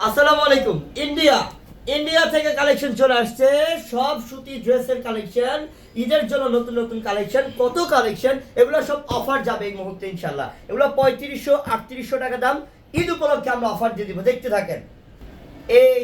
আসসালামু আলাইকুম। ইন্ডিয়া থেকে কালেকশন চলে আসছে, সব সুতি ড্রেসের কালেকশন, ঈদের জন্য নতুন নতুন কালেকশন, কত কালেকশন, এগুলো সব অফার যাবে এই মুহূর্তে ইনশাল্লাহ। এগুলো 3500 3800 টাকা দাম। ঈদ উপলক্ষে আমরা অফার দিয়ে দিব, দেখতে থাকেন। এই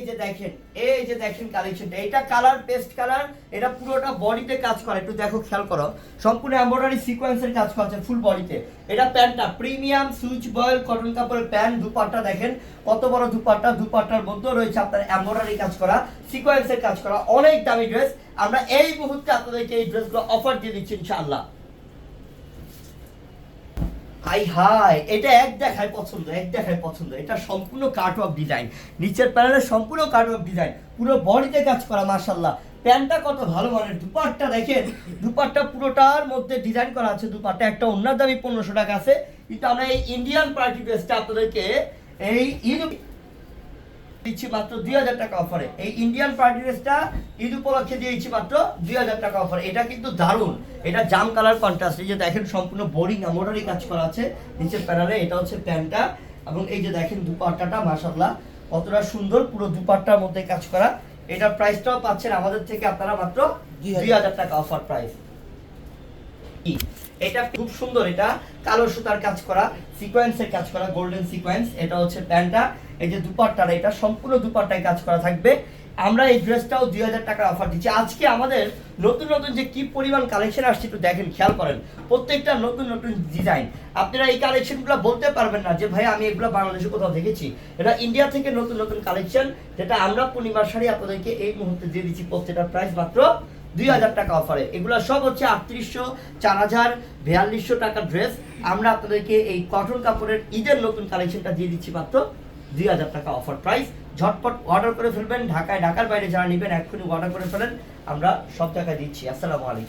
যে দেখেন কালেকশনটা, এটা কালার পেস্ট কালার, এটা পুরোটা বডিতে কাজ করে, একটু দেখো, খেয়াল করো, সম্পূর্ণ এমব্রয়ডারি সিকোয়েন্সের কাজ করা আছে ফুল বডিতে। এটা প্যান্টটা প্রিমিয়াম সুইচ বয়েল কটন কাপড়ের প্যান্ট। দুপাট্টা দেখেন কত বড় দুপাট্টা, দুপাট্টার মধ্যে রয়েছে আপনার এমব্রয়ডারি কাজ করা, সিকোয়েন্সের কাজ করা, অনেক দামি ড্রেস। আমরা এই মুহূর্তে আপনাদেরকে এই ড্রেসগুলো অফার দিয়ে দিচ্ছি ইনশাআল্লাহ। হাই এটা এক দেখায় পছন্দ, এটা সম্পূর্ণ কাটওয়ার্ক ডিজাইন, নিচের প্যানেলে সম্পূর্ণ কাটওয়ার্ক ডিজাইন, পুরো বডিতে কাজ করা মাশাআল্লাহ। প্যান্টটা কত ভালো মানের, দুপাট্টা দেখেন, দুপাট্টা পুরোটার মধ্যে ডিজাইন করা আছে। দুপাট্টা একটা ওন্নার দামি 1500 টাকা আছে, কিন্তু আমরা এই ইন্ডিয়ান পার্টি ড্রেসটা আপনাদেরকে এই ঈদ দিচ্ছি মাত্র 2000 টাকা অফারে। এই ইন্ডিয়ান পার্টি ড্রেসটা ঈদ উপলক্ষে দিয়েছি মাত্র 2000 টাকা অফারে। এটা কিন্তু দারুণ, এটা জাম কালার কন্ট্রাস্ট। এই যে দেখেন সম্পূর্ণ বোরিং এমব্রয়ডারি কাজ করা আছে নিচের প্যানেলে, এটা হচ্ছে প্যান্টটা, এবং এই যে দেখেন দুপাট্টাটা মাশাআল্লাহ কতটা সুন্দর, পুরো দুপাট্টার মধ্যে কাজ করা। এটার প্রাইসটাও পাচ্ছেন আমাদের থেকে আপনারা মাত্র 2000 টাকা অফার প্রাইস। এটা খুব সুন্দর, এটা কালো সুতার কাজ করা, সিকোয়েন্সের কাজ করা, গোল্ডেন সিকোয়েন্স। এটা হচ্ছে প্যান্টটা, এই যে দুপাট্টাটা, এটা সম্পূর্ণ দুপাট্টায় কাজ করা থাকবে। আমরা এই ড্রেসটাও 2000 টাকার অফার দিচ্ছি। আজকে আমাদের নতুন নতুন যে কি পরিমাণ কালেকশন আসছে একটু দেখেন, খেয়াল করেন, প্রত্যেকটা নতুন নতুন ডিজাইন। আপনারা এই কালেকশনগুলো বলতে পারবেন না যে ভাই আমি এগুলো বাংলাদেশে কোথাও দেখেছি। এটা ইন্ডিয়া থেকে নতুন নতুন কালেকশন, যেটা আমরা পূর্ণিমার শাড়ি আপনাদেরকে এই মুহূর্তে দিয়ে দিচ্ছি, প্রত্যেকটার প্রাইস মাত্র 2000 টাকা অফারে। এগুলো সব হচ্ছে 3800, 4000, 4200 টাকার ড্রেস। আমরা আপনাদেরকে এই কটন কাপড়ের ঈদের নতুন কালেকশনটা দিয়ে দিচ্ছি মাত্র 2000 টাকা অফার প্রাইস। ঝটপট অর্ডার করে ফেলবেন, ঢাকার বাইরে যারা নেবেন এক্ষুনি অর্ডার করে ফেলেন, আমরা সব জায়গায় দিচ্ছি। আসসালামু আলাইকুম।